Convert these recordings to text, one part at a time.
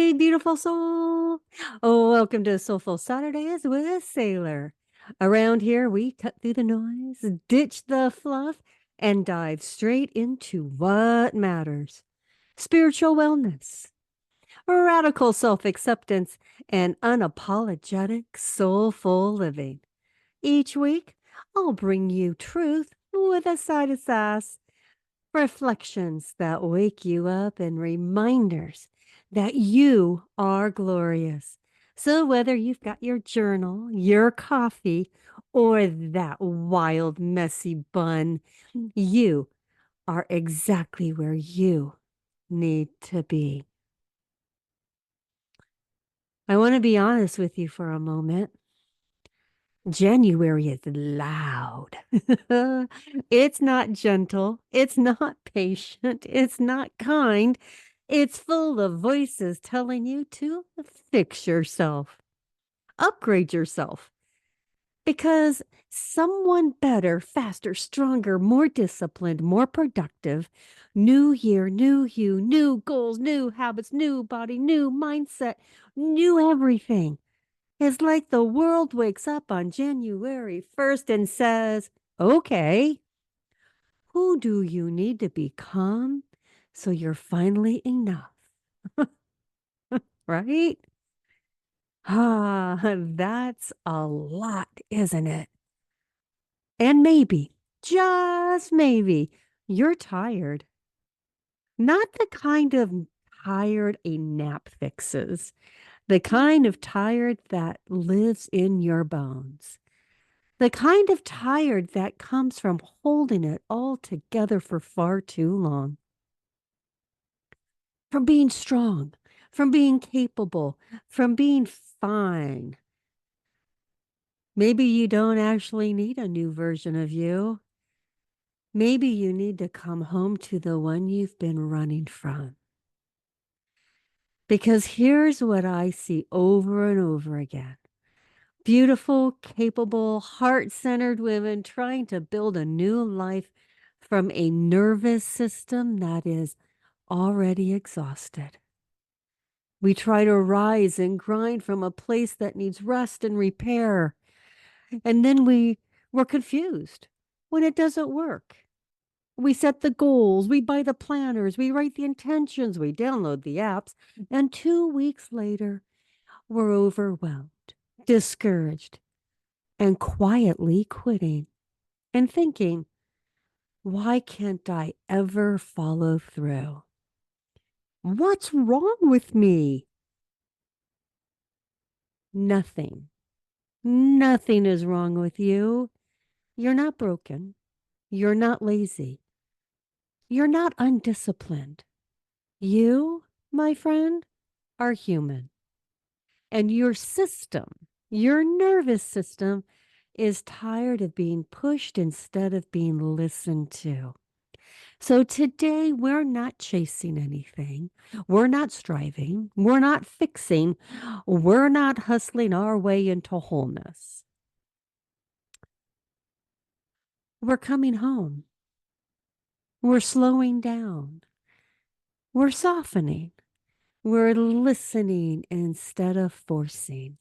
Hey, beautiful soul. Oh, welcome to Soulful Saturdays with Saylor. Around here, we cut through the noise, ditch the fluff, and dive straight into what matters: spiritual wellness, radical self acceptance, and unapologetic soulful living. Each week, I'll bring you truth with a side of sass, reflections that wake you up, and reminders that you are glorious. So, whether you've got your journal, your coffee, or that wild, messy bun, you are exactly where you need to be. I want to be honest with you for a moment. January is loud. It's not gentle. It's not patient. It's not kind. It's full of voices telling you to fix yourself, upgrade yourself, because someone better, faster, stronger, more disciplined, more productive, new year, new you, new goals, new habits, new body, new mindset, new everything. It's like the world wakes up on January 1st and says, okay, who do you need to become so you're finally enough? Right? Ah, that's a lot, isn't it? And maybe, just maybe, you're tired. Not the kind of tired a nap fixes, the kind of tired that lives in your bones. The kind of tired that comes from holding it all together for far too long. From being strong, from being capable, from being fine. Maybe you don't actually need a new version of you. Maybe you need to come home to the one you've been running from. Because here's what I see over and over again: beautiful, capable, heart centered women trying to build a new life from a nervous system that is already exhausted. We try to rise and grind from a place that needs rest and repair. And then we're confused when it doesn't work. We set the goals, we buy the planners, we write the intentions, we download the apps, and 2 weeks later, we're overwhelmed, discouraged, and quietly quitting and thinking, why can't I ever follow through? What's wrong with me? Nothing. Nothing is wrong with you. You're not broken. You're not lazy. You're not undisciplined. You, my friend, are human. And your system, your nervous system, is tired of being pushed instead of being listened to. So today, we're not chasing anything. We're not striving. We're not fixing. We're not hustling our way into wholeness. We're coming home. We're slowing down. We're softening. We're listening instead of forcing.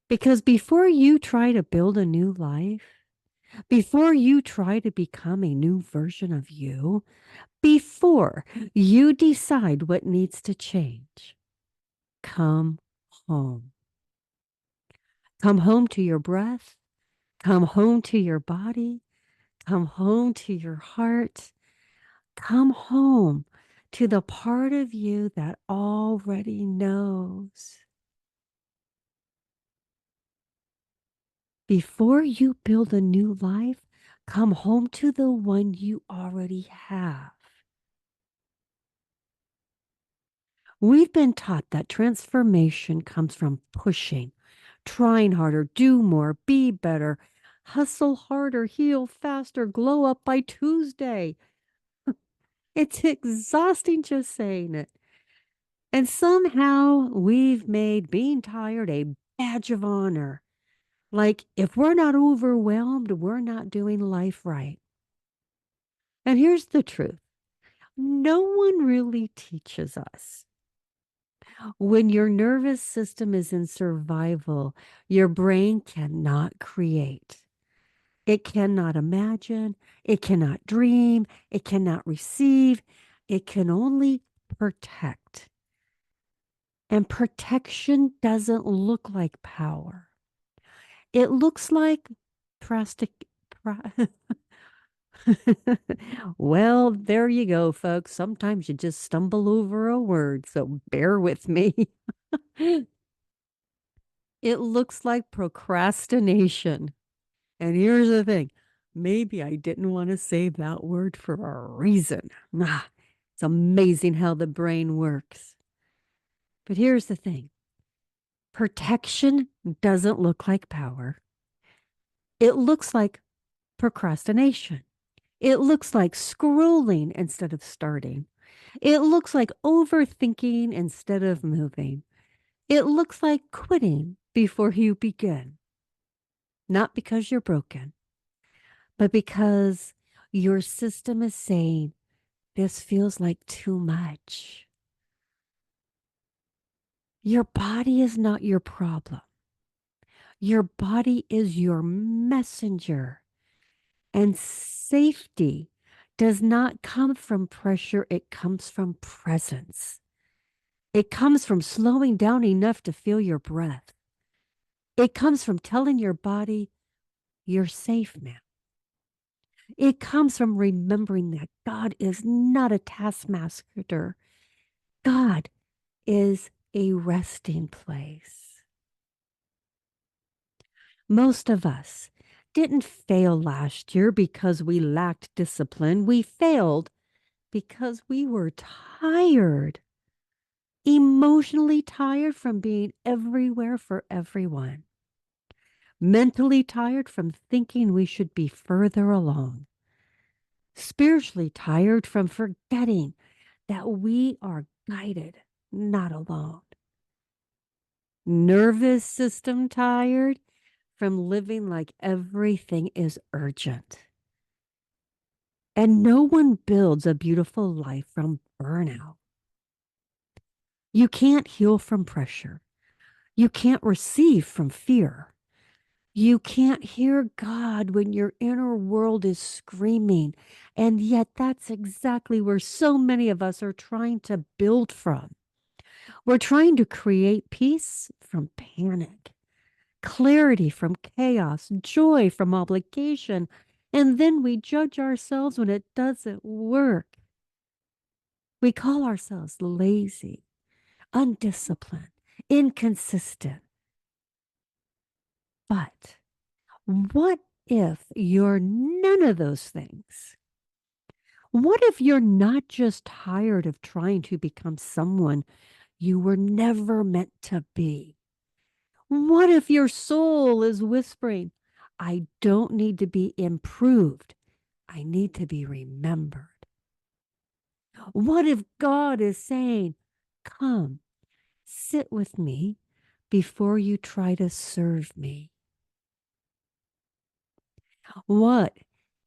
Because before you try to build a new life, before you try to become a new version of you, before you decide what needs to change, come home. Come home to your breath. Come home to your body. Come home to your heart. Come home to the part of you that already knows. Before you build a new life, come home to the one you already have. We've been taught that transformation comes from pushing, trying harder, do more, be better, hustle harder, heal faster, glow up by Tuesday. It's exhausting just saying it. And somehow we've made being tired a badge of honor. Like, if we're not overwhelmed, we're not doing life right. And here's the truth: no one really teaches us. When your nervous system is in survival, your brain cannot create. It cannot imagine, it cannot dream, it cannot receive, it can only protect. And protection doesn't look like power. It looks like plastic. Well, there you go, folks. Sometimes you just stumble over a word, so bear with me. It looks like procrastination. And here's the thing, maybe I didn't want to say that word for a reason. It's amazing how the brain works. But here's the thing, protection doesn't look like power, it looks like procrastination. It looks like scrolling instead of starting. It looks like overthinking instead of moving. It looks like quitting before you begin. Not because you're broken, but because your system is saying, this feels like too much. Your body is not your problem. Your body is your messenger. And safety does not come from pressure, it comes from presence. It comes from slowing down enough to feel your breath. It comes from telling your body, you're safe now. It comes from remembering that God is not a taskmaster. God is a resting place. Most of us didn't fail last year because we lacked discipline. We failed because we were tired, emotionally tired from being everywhere for everyone, mentally tired from thinking we should be further along, spiritually tired from forgetting that we are guided, not alone, nervous system tired from living like everything is urgent. And no one builds a beautiful life from burnout. You can't heal from pressure. You can't receive from fear. You can't hear God when your inner world is screaming. And yet, that's exactly where so many of us are trying to build from. We're trying to create peace from panic, clarity from chaos, joy from obligation. And then we judge ourselves when it doesn't work. We call ourselves lazy, undisciplined, inconsistent. But what if you're none of those things? What if you're not just tired of trying to become someone you were never meant to be? What if your soul is whispering, I don't need to be improved, I need to be remembered? What if God is saying, come, sit with me before you try to serve me? What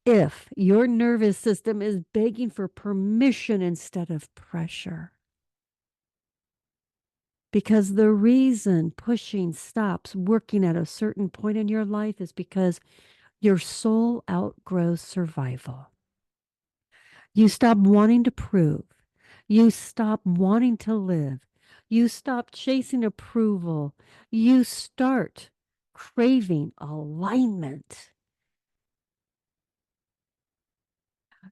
if your nervous system is begging for permission instead of pressure? Because the reason pushing stops working at a certain point in your life is because your soul outgrows survival. You stop wanting to prove. You stop wanting to live. You stop chasing approval. You start craving alignment.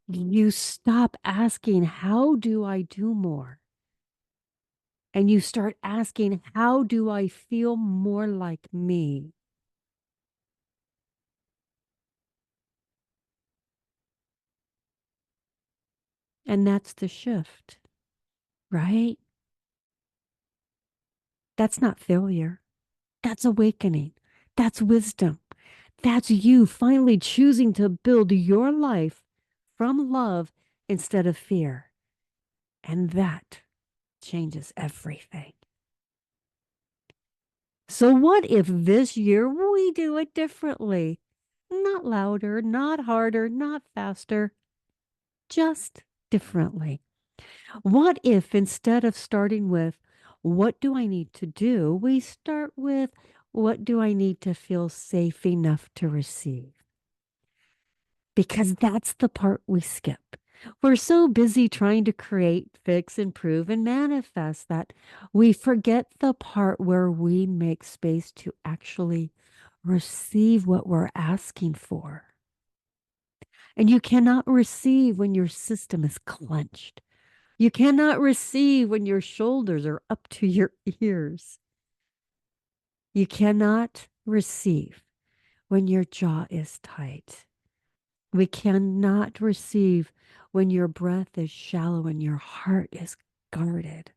You stop asking, how do I do more? And you start asking, how do I feel more like me? And that's the shift, right? That's not failure. That's awakening. That's wisdom. That's you finally choosing to build your life from love instead of fear. And that changes everything. So, what if this year we do it differently? Not louder, not harder, not faster, just differently. What if instead of starting with, what do I need to do? We start with, what do I need to feel safe enough to receive? Because that's the part we skip. We're so busy trying to create, fix, improve, and manifest that we forget the part where we make space to actually receive what we're asking for. And you cannot receive when your system is clenched. You cannot receive when your shoulders are up to your ears. You cannot receive when your jaw is tight. We cannot receive when your breath is shallow and your heart is guarded.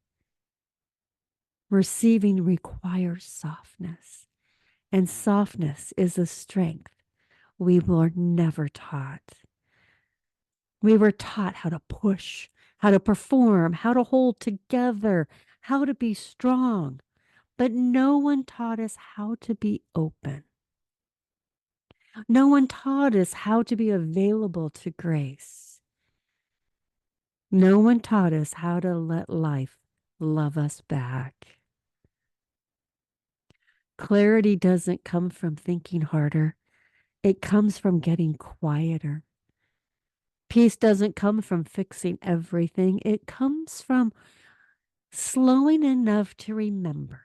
Receiving requires softness, and softness is a strength we were never taught. We were taught how to push, how to perform, how to hold together, how to be strong, but no one taught us how to be open. No one taught us how to be available to grace. No one taught us how to let life love us back. Clarity doesn't come from thinking harder. It comes from getting quieter. Peace doesn't come from fixing everything. It comes from slowing enough to remember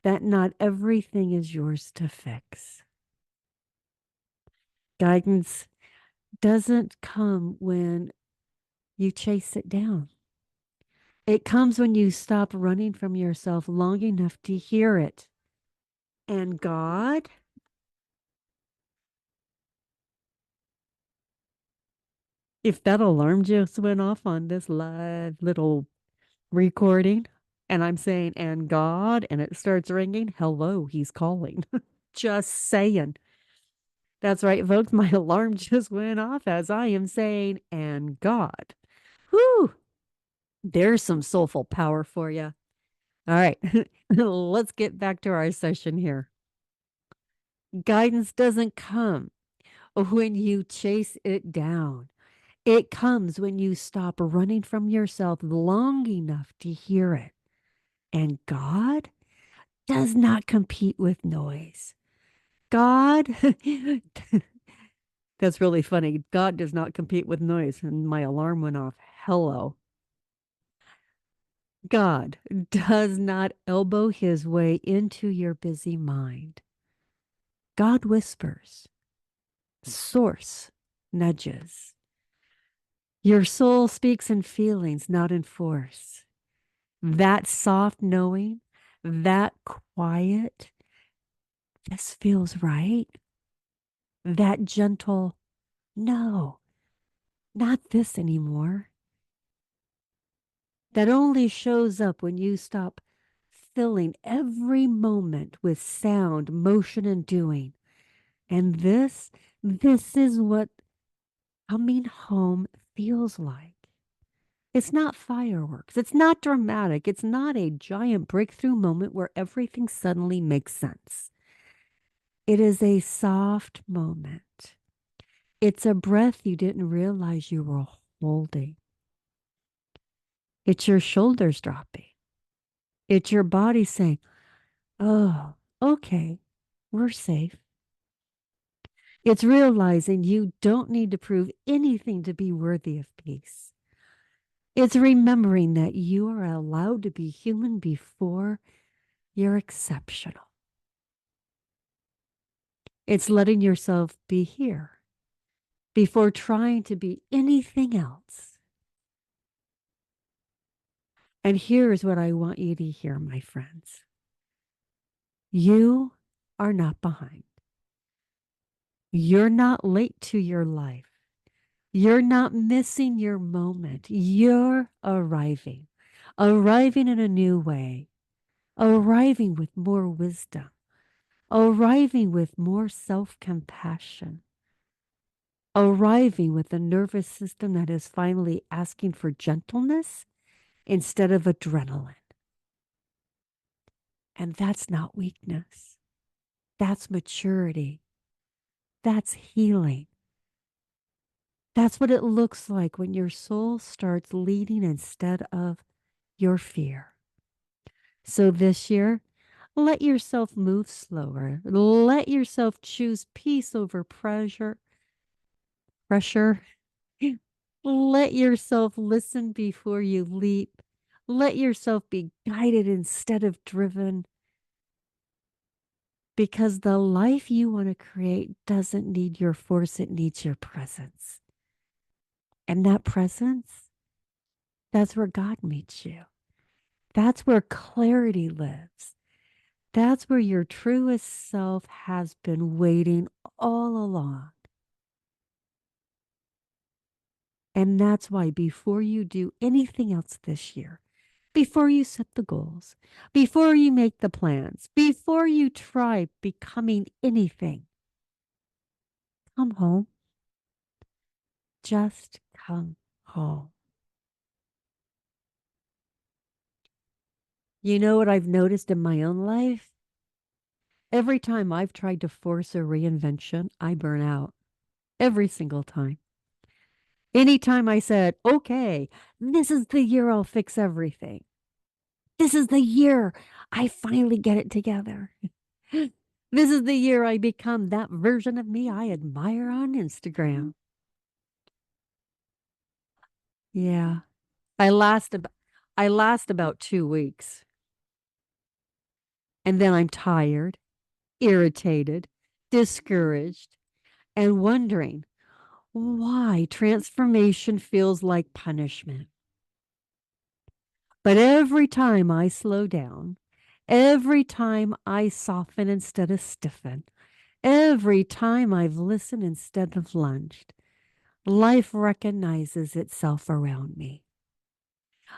that not everything is yours to fix. Guidance doesn't come when you chase it down. It comes when you stop running from yourself long enough to hear it. And God, if that alarm just went off on this live little recording, and I'm saying, and God, and it starts ringing, hello, he's calling. Just saying. That's right, folks. My alarm just went off as I am saying, and God. Whew. There's some soulful power for you. All right. Let's get back to our session here. Guidance doesn't come when you chase it down. It comes when you stop running from yourself long enough to hear it. And God does not compete with noise. God, that's really funny. God does not compete with noise. And my alarm went off. Hello. God does not elbow his way into your busy mind. God whispers. Source nudges. Your soul speaks in feelings, not in force. That soft knowing, that quiet, this feels right. That gentle, no, not this anymore. That only shows up when you stop filling every moment with sound, motion, and doing. And this is what coming home feels like. It's not fireworks. It's not dramatic. It's not a giant breakthrough moment where everything suddenly makes sense. It is a soft moment. It's a breath you didn't realize you were holding. It's your shoulders dropping. It's your body saying, oh, okay, we're safe. It's realizing you don't need to prove anything to be worthy of peace. It's remembering that you are allowed to be human before you're exceptional. It's letting yourself be here before trying to be anything else. And here's what I want you to hear, my friends. You are not behind. You're not late to your life. You're not missing your moment. You're arriving in a new way, arriving with more wisdom, arriving with more self-compassion, arriving with a nervous system that is finally asking for gentleness instead of adrenaline. And that's not weakness. That's maturity. That's healing. That's what it looks like when your soul starts leading instead of your fear. So this year, let yourself move slower. Let yourself choose peace over pressure. Let yourself listen before you leap. Let yourself be guided instead of driven, because the life you want to create doesn't need your force, it needs your presence. And that presence, that's where God meets you. That's where clarity lives. That's where your truest self has been waiting all along. And that's why before you do anything else this year, before you set the goals, before you make the plans, before you try becoming anything, come home. Just come home. You know what I've noticed in my own life? Every time I've tried to force a reinvention, I burn out. Every single time. Anytime I said, okay, this is the year I'll fix everything. This is the year I finally get it together. This is the year I become that version of me I admire on Instagram. Yeah. I last about I last about 2 weeks. And then I'm tired, irritated, discouraged, and wondering why transformation feels like punishment. But every time I slow down, every time I soften instead of stiffen, every time I've listened instead of lunged, life recognizes itself around me.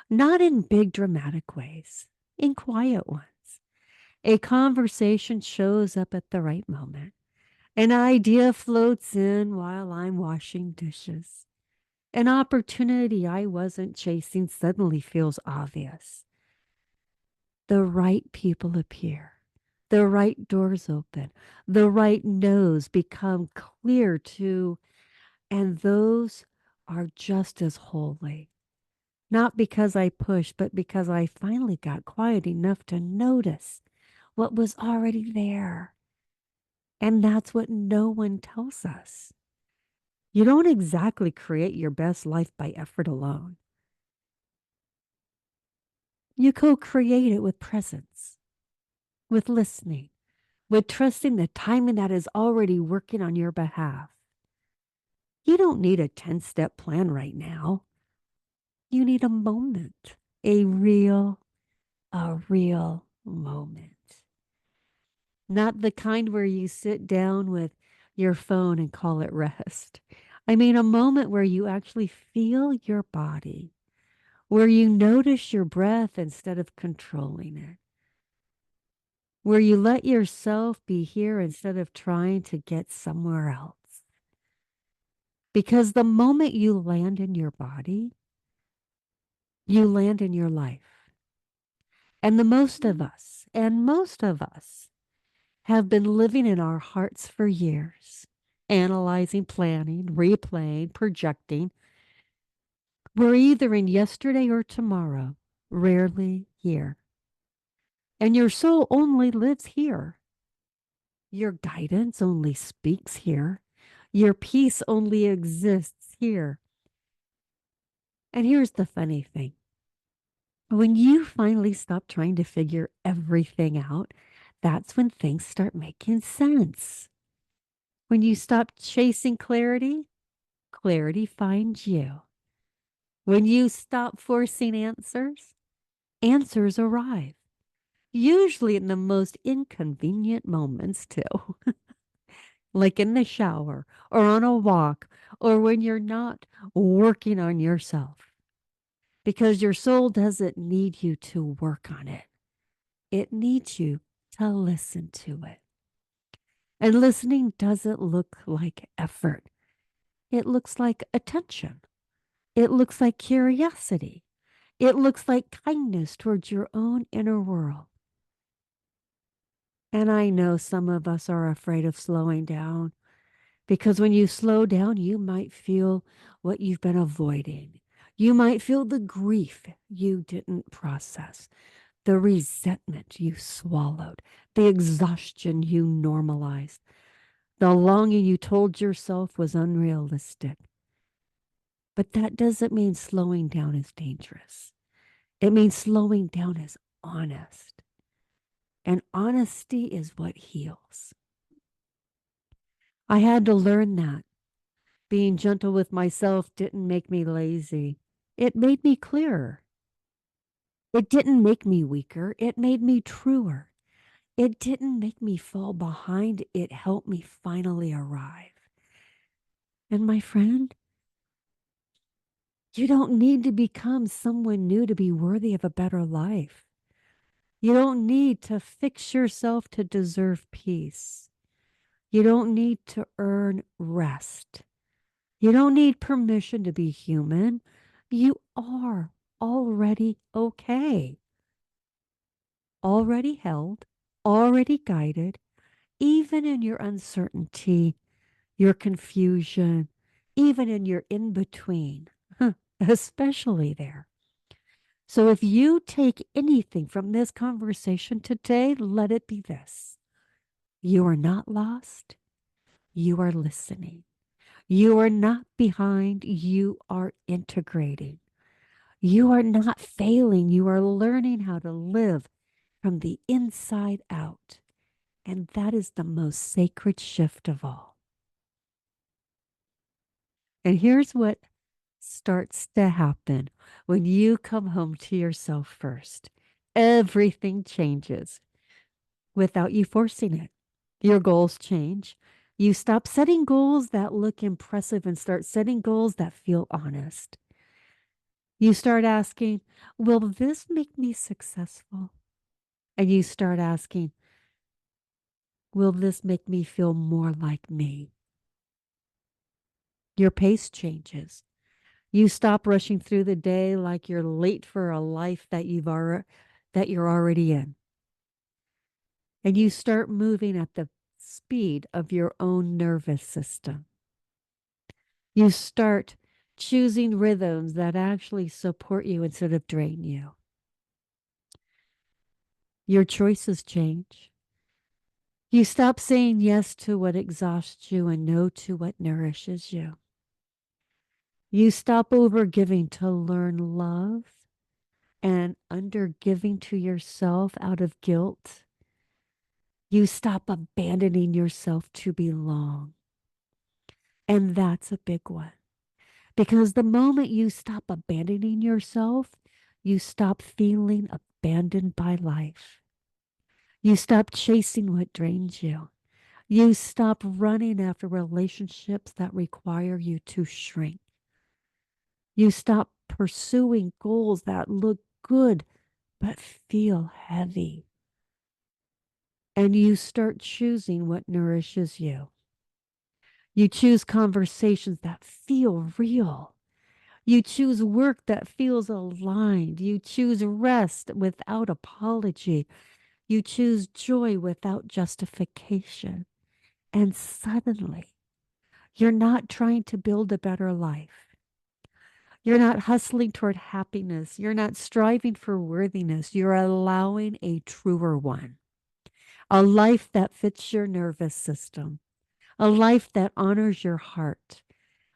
Not in big dramatic ways, in quiet ones. A conversation shows up at the right moment. An idea floats in while I'm washing dishes. An opportunity I wasn't chasing suddenly feels obvious. The right people appear. The right doors open. The right no's become clear too. And those are just as holy. Not because I pushed, but because I finally got quiet enough to notice what was already there. And that's what no one tells us. You don't exactly create your best life by effort alone. You co create it with presence, with listening, with trusting the timing that is already working on your behalf. You don't need a 10-step plan right now. You need a moment, a real moment. Not the kind where you sit down with your phone and call it rest. I mean, a moment where you actually feel your body, where you notice your breath instead of controlling it, where you let yourself be here instead of trying to get somewhere else. Because the moment you land in your body, you land in your life. And most of us have been living in our hearts for years, analyzing, planning, replaying, projecting. We're either in yesterday or tomorrow, rarely here. And your soul only lives here. Your guidance only speaks here. Your peace only exists here. And here's the funny thing. When you finally stop trying to figure everything out, that's when things start making sense. When you stop chasing clarity, clarity finds you. When you stop forcing answers, answers arrive. Usually in the most inconvenient moments, too, like in the shower or on a walk or when you're not working on yourself. Because your soul doesn't need you to work on it, it needs you to listen to it. And listening doesn't look like effort, it looks like attention, it looks like curiosity, it looks like kindness towards your own inner world. And I know some of us are afraid of slowing down because when you slow down, you might feel what you've been avoiding. You might feel the grief you didn't process, the resentment you swallowed, the exhaustion you normalized, the longing you told yourself was unrealistic. But that doesn't mean slowing down is dangerous. It means slowing down is honest. And honesty is what heals. I had to learn that. Being gentle with myself didn't make me lazy. It made me clearer. It didn't make me weaker. It made me truer. It didn't make me fall behind. It helped me finally arrive. And my friend, you don't need to become someone new to be worthy of a better life. You don't need to fix yourself to deserve peace. You don't need to earn rest. You don't need permission to be human. You are already okay, already held, already guided, even in your uncertainty, your confusion, even in your in between, especially there. So if you take anything from this conversation today, let it be this: you are not lost, you are listening. You are not behind, you are integrating. You are not failing, you are learning how to live from the inside out. And that is the most sacred shift of all. And here's what starts to happen when you come home to yourself first. Everything changes without you forcing it. Your goals change. You stop setting goals that look impressive and start setting goals that feel honest. You start asking, will this make me successful? And you start asking, will this make me feel more like me? Your pace changes. You stop rushing through the day like you're late for a life that you're already in. And you start moving at the speed of your own nervous system. You start choosing rhythms that actually support you instead of drain you. Your choices change. You stop saying yes to what exhausts you and no to what nourishes you. You stop overgiving to learn love and undergiving to yourself out of guilt. You stop abandoning yourself to belong. And that's a big one. Because the moment you stop abandoning yourself, you stop feeling abandoned by life. You stop chasing what drains you. You stop running after relationships that require you to shrink. You stop pursuing goals that look good but feel heavy. And you start choosing what nourishes you. You choose conversations that feel real. You choose work that feels aligned. You choose rest without apology. You choose joy without justification. And suddenly, you're not trying to build a better life. You're not hustling toward happiness. You're not striving for worthiness. You're allowing a truer one, a life that fits your nervous system, a life that honors your heart,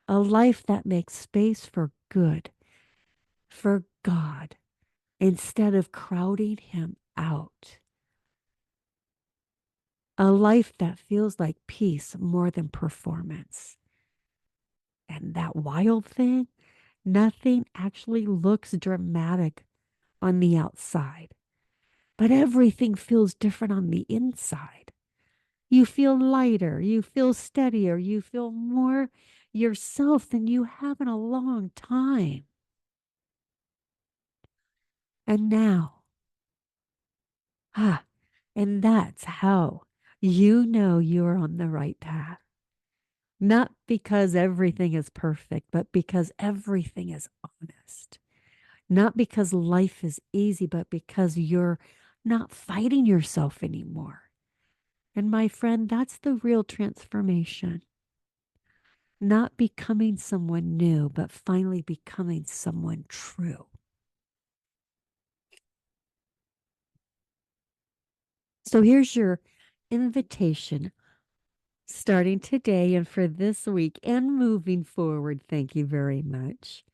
a life that makes space for good, for God, instead of crowding Him out. A life that feels like peace more than performance. And that wild thing, nothing actually looks dramatic on the outside, but everything feels different on the inside. You feel lighter, you feel steadier, you feel more yourself than you have in a long time. And now, ah, and that's how you know you're on the right path. Not because everything is perfect, but because everything is honest. Not because life is easy, but because you're not fighting yourself anymore. And my friend, that's the real transformation. Not becoming someone new, but finally becoming someone true. So here's your invitation starting today and for this week and moving forward. Thank you very much.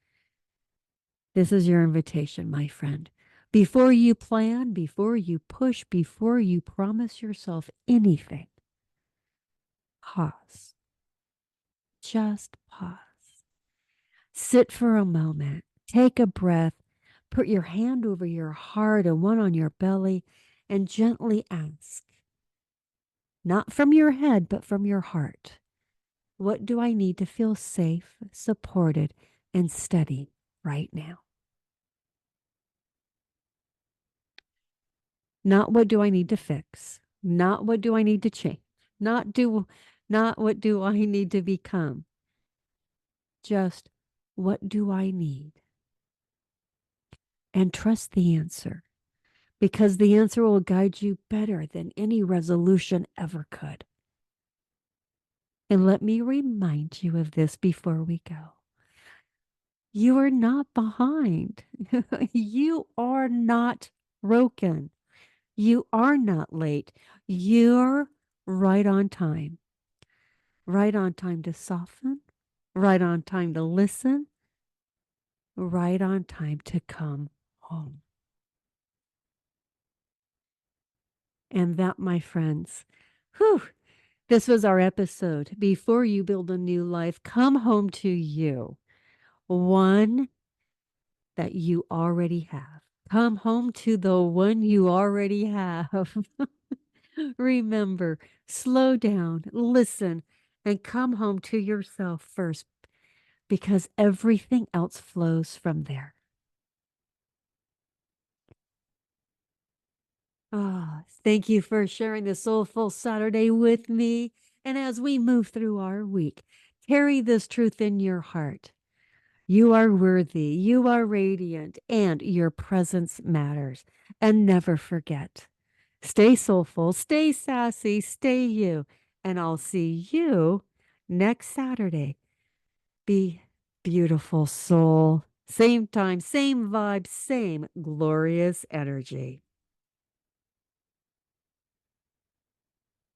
This is your invitation, my friend. Before you plan, before you push, before you promise yourself anything, pause. Just pause. Sit for a moment. Take a breath. Put your hand over your heart and one on your belly and gently ask, not from your head, but from your heart, what do I need to feel safe, supported, and steady right now? Not what do I need to fix, not what do I need to change, not what do I need to become, just what do I need? And trust the answer because the answer will guide you better than any resolution ever could. And let me remind you of this before we go. You are not behind. You are not broken. You are not late. You're right on time. Right on time to soften. Right on time to listen. Right on time to come home. And that, my friends, whew, this was our episode. Before you build a new life, come home to you. One that you already have. Come home to the one you already have. Remember, slow down, listen, and come home to yourself first because everything else flows from there. Ah, thank you for sharing this Soulful Saturday with me. And as we move through our week, carry this truth in your heart. You are worthy, you are radiant, and your presence matters. And never forget, stay soulful, stay sassy, stay you. And I'll see you next Saturday. Be beautiful, soul. Same time, same vibe, same glorious energy.